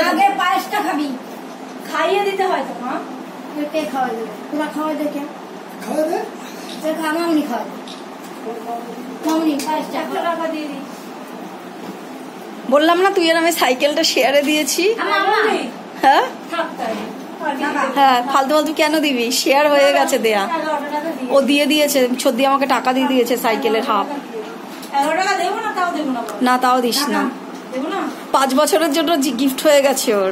আগে পায়েসটা খাবি, খাইয়ে দিতে হয় তো মা। কে খাওয়াই দেবে? তোরা খাওয়াই দে, কে খাওয়া দে? মামনি খাওয়াই দে, মামনি পায়েসটা টাকা দিয়ে দিই। বললাম না তুই আর আমি সাইকেলটা শেয়ারে দিয়েছি। হ্যাঁ হ্যাঁ, ফালতু ফালতু কেন দিবি? শেয়ার হয়ে গেছে দেয়া। ও দিয়ে দিয়েছে, সত্যি আমাকে টাকা দিয়ে দিয়েছে সাইকেলের হাফ। 11 টাকা দেবো না, তাও দেবো না। না তাও দিস না, 5 বছরের জন্য গিফট হয়ে গেছে ওর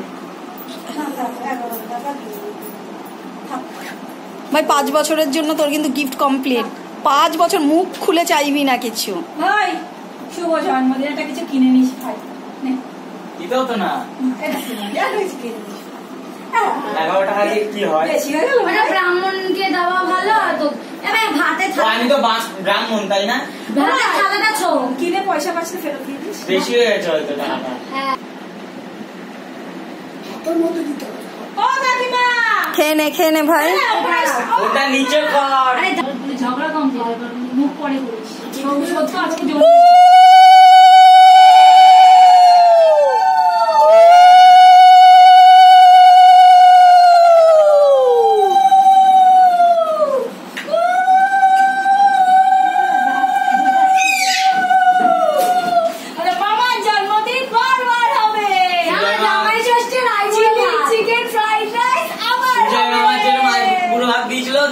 ভাই। 5 বছরের জন্য তোর কিন্তু গিফট কমপ্লিট। 5 বছর মুখ খুলে চাইবি না কিছু ভাই। শুভ জন্মদিন, একটা কিছু কিনে নিস ভাই। এটাও তো না 11 টাকা দিয়ে কি হয়? ব্রাহ্মণকে দেওয়া ভালো। তো ভাতে আমি তো ব্রাহ্মণ, তাই না? থালাটা ছো কিনে পয়সা পাচ্ছে ফেরত দিয়ে দিস। বেশি হয়ে গেছে হয়তো টাকাটা। তোর মধ্যে দিতে হবে। ও দাদিমা, খেয়ে নে ভাই। ওটা নিচে কর। ঝগড়া কম করে, মুখ পরে করিস। সত্য আজকে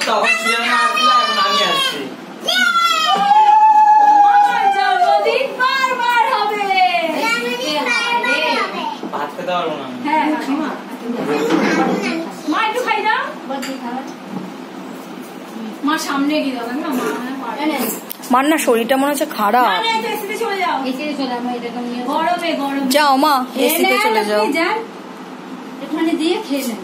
তখন ছিলাম না, আসলে এখন আমি আসছি। ভাত খেতে পারবো না। হ্যাঁ মা, একটু খাই দাও। মা সামনে গিয়ে দাও না, মার না শরীরটা মনে হচ্ছে খারাপ। চলে যাও। গরমে গরমে যাও মা, এসিতে চলে যাও। এখানে দিয়ে খেয়ে নেন।